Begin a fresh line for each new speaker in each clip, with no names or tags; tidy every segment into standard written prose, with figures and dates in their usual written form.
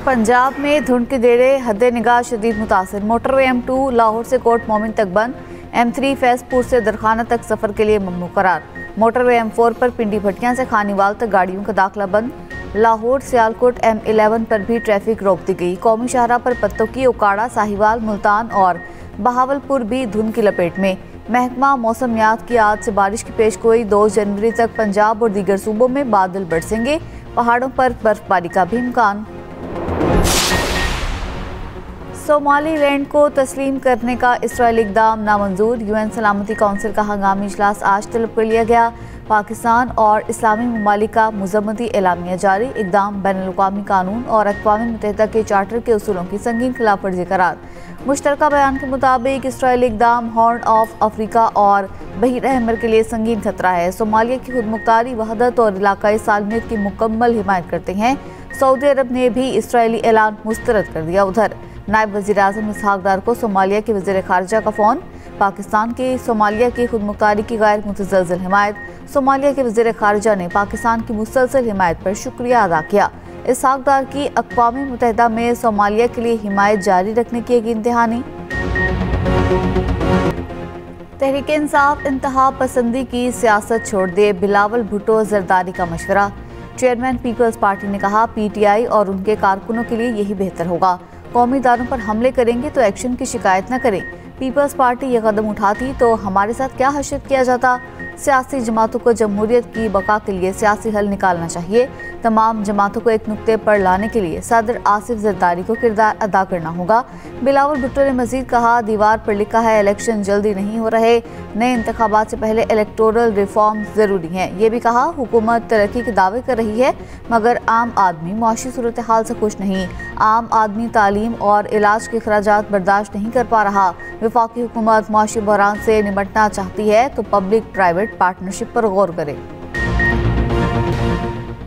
पंजाब में धुंध के देरे हद्दे निगाह शदीद मुतासिर। मोटरवे M2 लाहौर से कोट मोमिन तक बंद। M3 फैजपुर से दरखाना तक सफ़र के लिए ममनू करार। मोटरवे M4 पर पिंडी भटियां से खानीवाल तक गाड़ियों का दाखिला बंद। लाहौर सियालकोट M11 पर भी ट्रैफिक रोक दी गई। कौमी शाहरा पर पत्तोकी, उकाड़ा, साहिवाल, मुल्तान और बहावलपुर भी धुंध की लपेट में। महकमा मौसमियात की आज से बारिश की पेशगोई। 2 जनवरी तक पंजाब और दीगर सूबों में बादल बरसेंगे। पहाड़ों पर बर्फबारी का भी इम्कान। सोमालीलैंड को तस्लीम करने का इसराइली इक़दाम नामंजूर। UN सलामती कौंसिल का हंगामी इजलास आज तलब कर लिया गया। पाकिस्तान और इस्लामी ममालिक का मुज़म्मती एलामिया जारी। इक़दाम बैनुल-अक़वामी कानून और अक़वाम मुत्तहिदा के चार्टर के उसूलों की संगीन खिलाफ वर्जी करार। मुश्तरका बयान के मुताबिक इसराइली इक़दाम हॉर्न ऑफ अफ्रीका और बहर अहमर के लिए संगीन खतरा है। सोमालिया की खुदमुख्तारी, वहदत और इलाकाई सालमियत की मुकम्मल हिमायत करते हैं। सऊदी अरब ने भी इसराइली ऐलान मुस्तरद कर दिया। उधर नायब वज़ीर-ए-आज़म इसहाक डार को सोमालिया के वज़ीर ख़ारिजा का फ़ोन। पाकिस्तान की सोमालिया की खुदमुख्तारी की गैर मुतज़लज़ल हिमायत। सोमालिया के वज़ीर ख़ारिजा ने पाकिस्तान की मुसलसल हिमायत पर शुक्रिया अदा किया। इसहाक डार की अक़वाम मुत्तहिदा में सोमालिया के लिए हिमायत जारी रखने की यकीन दहानी। तहरीक इंसाफ इंतहा पसंदी की सियासत छोड़ दे, बिलावल भुट्टो जरदारी का मशवरा। चेयरमैन पीपल्स पार्टी ने कहा, PTI और उनके कारकुनों के लिए यही बेहतर होगा। कौमी इदारों पर हमले करेंगे तो एक्शन की शिकायत न करें। पीपल्स पार्टी ये कदम उठाती तो हमारे साथ क्या हशर किया जाता। सियासी जमातों को जमहूरियत की बका के लिए सियासी हल निकालना चाहिए। तमाम जमातों को एक नुक्ते पर लाने के लिए सदर आसिफ जरदारी को किरदार अदा करना होगा। बिलावल भुट्टो ने मजीद कहा, दीवार पर लिखा है इलेक्शन जल्दी नहीं हो रहे, नए इंतखाबात से पहले इलेक्टोरल रिफॉर्म ज़रूरी हैं। ये भी कहा, हुकूमत तरक्की के दावे कर रही है मगर आम आदमी मुआशी सूरत हाल से खुश नहीं। आम आदमी तालीम और इलाज के अखराजात बर्दाश्त नहीं कर पा रहा। वफाकी हुकूमत मुआशी बहरान से निपटना चाहती है तो पब्लिक प्राइवेट पार्टनरशिप पर गौर करे।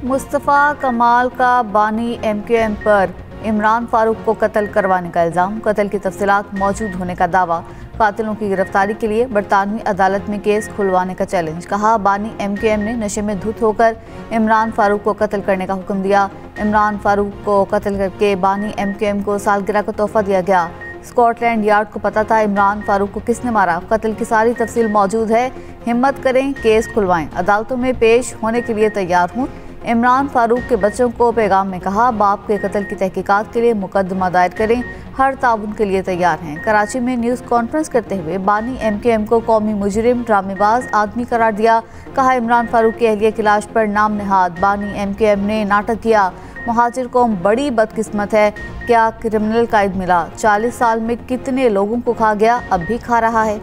मुस्तफ़ा कमाल का बानी MQM पर इमरान फारूक को कत्ल करवाने का इल्ज़ाम। कत्ल की तफसीलात मौजूद होने का दावा। कातिलों की गिरफ्तारी के लिए बरतानवी अदालत में केस खुलवाने का चैलेंज। कहा, बानी MQM ने नशे में धुत होकर इमरान फारूक को कत्ल करने का हुक्म दिया। इमरान फारूक को कत्ल करके बानी MQM को सालगिरह का तोहफा दिया गया। स्कॉटलैंड यार्ड को पता था इमरान फारूक को किसने मारा। कत्ल की सारी तफसील मौजूद है। हिम्मत करें, केस खुलवाएं, अदालतों में पेश होने के लिए तैयार हूँ। इमरान फारूक के बच्चों को पैगाम में कहा, बाप के कत्ल की तहकीकात के लिए मुकदमा दायर करें, हर ताउन के लिए तैयार हैं। कराची में न्यूज़ कॉन्फ्रेंस करते हुए बानी MQM को कौमी मुजरिम, ड्रामेबाज आदमी करार दिया। कहा, इमरान फारूक की अहलिया की लाश पर नाम नहाद बानी MQM ने नाटक किया। मुहाजिर कौम बड़ी बदकिस्मत है, क्या क्रिमिनल कायद मिला। 40 साल में कितने लोगों को खा गया, अब भी खा रहा है।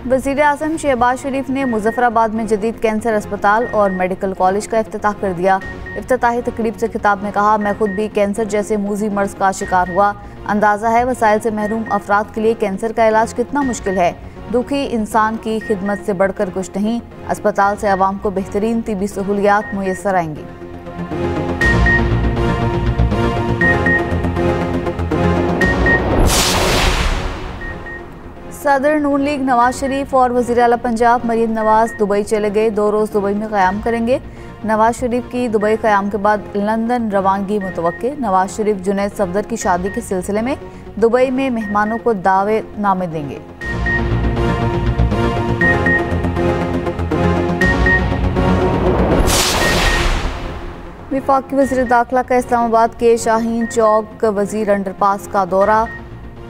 वज़ीर-ए-आज़म शहबाज शरीफ ने मुज़फ़्फ़राबाद में जदीद कैंसर अस्पताल और मेडिकल कॉलेज का इफ्तिताह कर दिया। इफ्तिताही तकरीब से खिताब में कहा, मैं खुद भी कैंसर जैसे मूज़ी मर्ज़ का शिकार हुआ। अंदाज़ा है वसाइल से महरूम अफराद के लिए कैंसर का इलाज कितना मुश्किल है। दुखी इंसान की खिदमत से बढ़कर कुछ नहीं। अस्पताल से आवाम को बेहतरीन तिबी सहूलियात मुयस्सर आएंगी। सदर नून लीग नवाज शरीफ और वज़ीर आला पंजाब मरीम नवाज दुबई चले गए। 2 रोज़ दुबई में क़याम करेंगे। नवाज शरीफ की दुबई क़याम के बाद लंदन रवानगी मुतवक्के। नवाज शरीफ जुनैद सफदर की शादी के सिलसिले में दुबई में मेहमानों को दावतनामे देंगे। वफाकी वज़ीर दाखिला का इस्लामाबाद के शाहीन चौक वज़ीर अंडरपास का दौरा।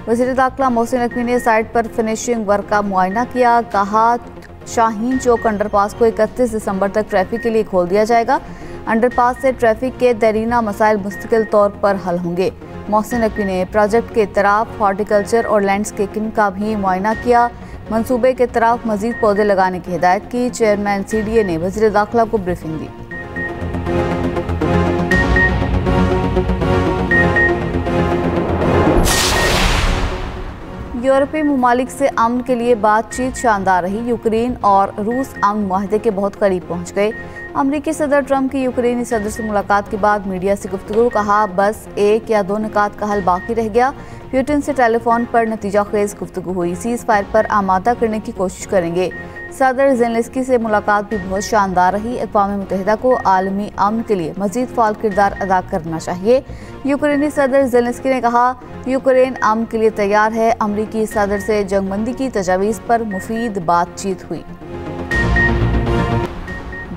वज़ीर दाखिला मोहसिन नकवी ने साइट पर फिनिशिंग वर्क का मुआयना किया। कहा, शाहीन चौक अंडरपास को 31 दिसंबर तक ट्रैफिक के लिए खोल दिया जाएगा। अंडरपास से ट्रैफिक के देरीना मसाइल मुस्तकिल तौर पर हल होंगे। मोहसिन नकवी ने प्रोजेक्ट के तरफ हॉर्टिकल्चर और लैंडस्केपिंग का भी मुआयना किया। मंसूबे के तरफ मजीद पौधे लगाने की हिदायत की। चेयरमैन CDA ने वज़ीर दाखिला को ब्रीफिंग दी। यूरोपीय ममालिक से अमन के लिए बातचीत शानदार रही। यूक्रेन और रूस अमन मुआहदे के बहुत करीब पहुंच गए। अमरीकी सदर ट्रंप की यूक्रेनी सदर से मुलाकात के बाद मीडिया से गुफ्तगू। कहा, बस 1 या 2 निकात का हल बाकी रह गया। पुतिन से टेलीफोन पर नतीजा खेज गुफ्तगू हुई। सीज़ फायर पर आमादा करने की कोशिश करेंगे। सदर ज़ेलेंस्की से मुलाकात भी बहुत शानदार रही। अक़वाम मुत्तहिदा को आलमी अमन के लिए मज़ीद फ़ाल किरदार अदा करना चाहिए। यूक्रेनी सदर ज़ेलेंस्की ने कहा, यूक्रेन अमन के लिए तैयार है। अमरीकी सदर से जंगबंदी की तजावीज़ पर मुफीद बातचीत हुई।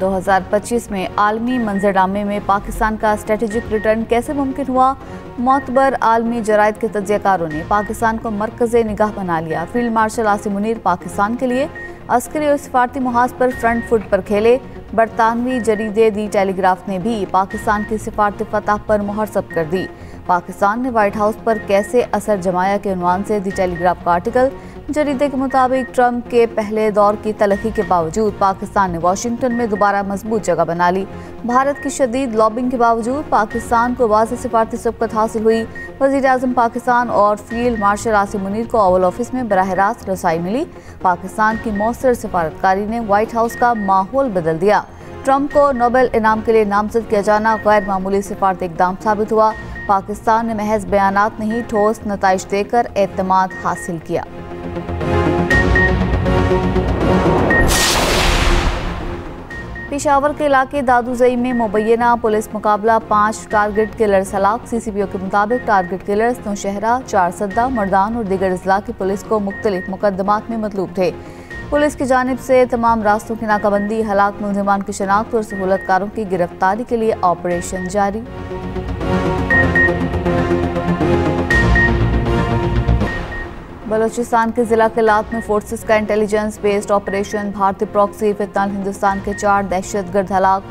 2025 में आलमी मंजरनामे में पाकिस्तान का स्ट्रेटेजिक रिटर्न कैसे मुमकिन हुआ? मोतबर आलमी जराइद के तज्ज़ियाकारों ने पाकिस्तान को मरकज़े निगाह बना लिया। फील्ड मार्शल आसिम मुनीर पाकिस्तान के लिए अस्करी और सिफारती मुहाज पर फ्रंट फुट पर खेले। बरतानवी जरीदे दी टेलीग्राफ ने भी पाकिस्तान की सिफारती फतह पर मुहर सब कर दी। पाकिस्तान ने व्हाइट हाउस पर कैसे असर जमाया के उन्वान से दी टेलीग्राफ का आर्टिकल। जरीदे के मुताबिक ट्रंप के पहले दौर की तलखी के बावजूद पाकिस्तान ने वाशिंगटन में दोबारा मजबूत जगह बना ली। भारत की शदीद लॉबिंग के बावजूद पाकिस्तान को वाज़ेह सिफारती सबकत हासिल हुई। वज़ीर-ए-आज़म पाकिस्तान और फील्ड मार्शल आसिम मुनीर को ओवल ऑफिस में बराह रास्त रसाई मिली। पाकिस्तान की मौसर सिफारतकारी ने व्हाइट हाउस का माहौल बदल दिया। ट्रंप को नोबेल इनाम के लिए नामजद किया जाना गैर मामूली सिफारती इक़दाम साबित हुआ। पाकिस्तान ने महज बयानात नहीं, ठोस नताइज देकर एतमाद हासिल किया। पेशावर के इलाके दादूजई में मुबैना पुलिस मुकाबला, 5 टारगेट किलर्स हलाक। CCPO के मुताबिक टारगेट किलर्स नौशहरा, चारसद्दा, मर्दान और दीगर अजला की पुलिस को मुख्तलिफ मुकदमात में मतलूब थे। पुलिस की जानिब से तमाम रास्तों की नाकाबंदी, हलाक मुलजिमान की शनाख्त और सहूलतकारों की गिरफ्तारी के लिए ऑपरेशन जारी। बलोचिस्तान के जिला किलात में फोर्सेस का इंटेलिजेंस बेस्ड ऑपरेशन, भारतीय प्रॉक्सी फितनाल हिंदुस्तान के 4 दहशतगर्द हलाक।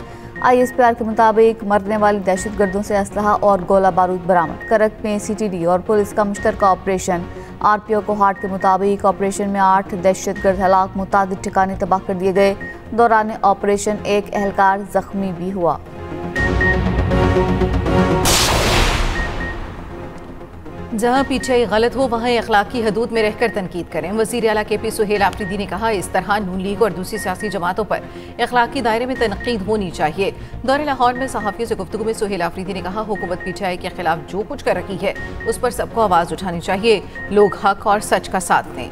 ISPR के मुताबिक मरने वाली दहशतगर्दों से असलहा और गोला बारूद बरामद। करक में CTD और पुलिस का मुश्तरका ऑपरेशन। RPO कोहाट के मुताबिक ऑपरेशन में 8 दहशतगर्द हलाक, मुतादिद ठिकाने तबाह कर दिए गए। दौरान ऑपरेशन एक एहलकार जख्मी भी हुआ।
जहां पीछे गलत हो वहां अखलाकी हदूद में रहकर तनकीद करें। वज़ीर आला KP सुहेल आफरीदी ने कहा, इस तरह नून लीग और दूसरी सियासी जमातों पर अखलाकी दायरे में तनकीद होनी चाहिए। दौरे लाहौर में सहाफ़ियों से गुफ्तगू में सुहेल आफरीदी ने कहा, हुकूमत PTI के खिलाफ जो कुछ कर रही है उस पर सबको आवाज़ उठानी चाहिए। लोग हक और सच का साथ दें।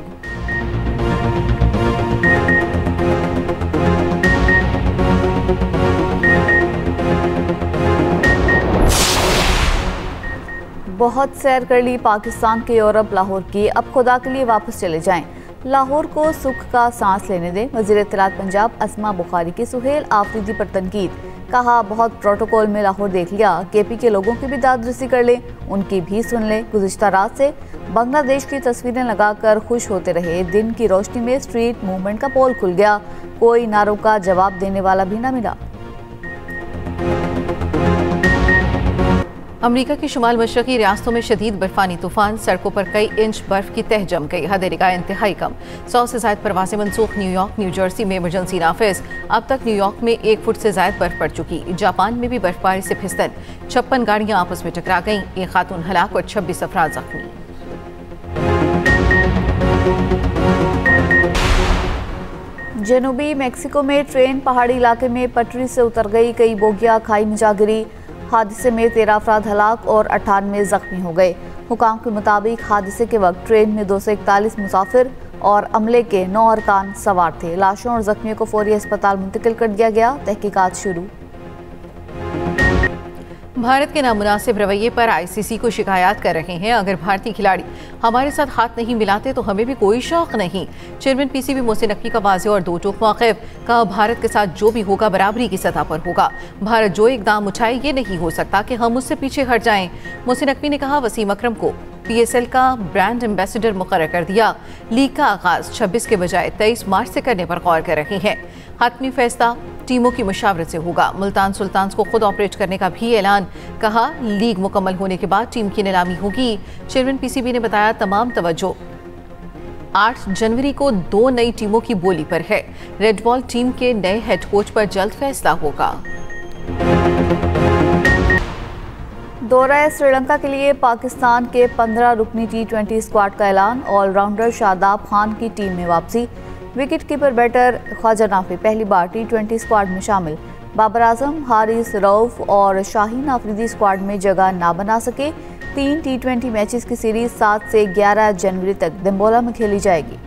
बहुत सैर कर ली पाकिस्तान के यूरोप लाहौर की, अब खुदा के लिए वापस चले जाएं। लाहौर को सुख का सांस लेने दें। वज़ीर इत्तलात पंजाब अस्मा बुखारी की सुहेल आफरीदी पर तनकीद। कहा, बहुत प्रोटोकॉल में लाहौर देख लिया, KP के लोगों की भी दादरसी कर लें, उनकी भी सुन लें। गुज़िश्ता रात से बांग्लादेश की तस्वीरें लगाकर खुश होते रहे। दिन की रोशनी में स्ट्रीट मूवमेंट का पोल खुल गया, कोई नारों का जवाब देने वाला भी ना मिला।
अमरीका की शुमाल मशरकी रियासतों में शदीद बर्फानी तूफान, सड़कों पर कई इंच बर्फ की तह जम गई। हद निगाह इंतहाई कम। 100 से ज्यादा परवासें मनसूख। न्यूयॉर्क, न्यू जर्सी में इमरजेंसी नाफिज। अब तक न्यूयॉर्क में 1 फुट से ज्यादा बर्फ पड़ चुकी। जापान में भी बर्फबारी से फिसलन, 56 गाड़ियां आपस में टकरा गईं। 1 खातून हलाक और 26 अफराद जख्मी।
जनूबी मेक्सिको में ट्रेन पहाड़ी इलाके में पटरी से उतर गई, कई बोगियां खाई में जा गिरी। हादसे में 13 अफराद हलाक और 98 जख्मी हो गए। हुकाम के मुताबिक हादसे के वक्त ट्रेन में 241 मुसाफिर और अमले के 9 अरकान सवार थे। लाशों और जख्मियों को फौरी अस्पताल मुंतकिल कर दिया गया। तहकीकात शुरू।
भारत के नामुनासिब रवैये पर ICC को शिकायत कर रहे हैं। अगर भारतीय खिलाड़ी हमारे साथ हाथ नहीं मिलाते तो हमें भी कोई शौक नहीं। चेयरमैन PCB मोहसिन नकवी का वाज़ेह और दो टोक मौक़िफ़। कहा, भारत के साथ जो भी होगा बराबरी की सतह पर होगा। भारत जो इक़दाम उठाए ये नहीं हो सकता कि हम उससे पीछे हट जाएं। मोहसिन नकवी ने कहा, वसीम अकरम को PSL का ब्रांड एम्बेसडर मुकर्रर कर दिया। लीग का आगाज 26 के बजाय 23 मार्च से करने पर गौर कर रहे हैं। हतमी फैसला टीमों की मशावरत से होगा। मुल्तान सुल्तान्स को खुद ऑपरेट करने का भी ऐलान। कहा, लीग मुकम्मल होने के बाद टीम की नीलामी होगी। चेयरमैन PCB ने बताया, तमाम तवज्जो 8 जनवरी को 2 नई टीमों की बोली पर है। रेड बॉल टीम के नए हेड कोच पर जल्द फैसला होगा।
दौरा श्रीलंका के लिए पाकिस्तान के 15 रुकनी T20 स्क्वाड का ऐलान। ऑलराउंडर शादाब खान की टीम में वापसी। विकेट कीपर बैटर ख्वाजा नाफी पहली बार T20 स्क्वाड में शामिल। बाबर आजम, हारिस रऊफ और शाहीन आफरीदी स्क्वाड में जगह ना बना सके। 3 T20 मैचेस की सीरीज 7 से 11 जनवरी तक दम्बोला में खेली जाएगी।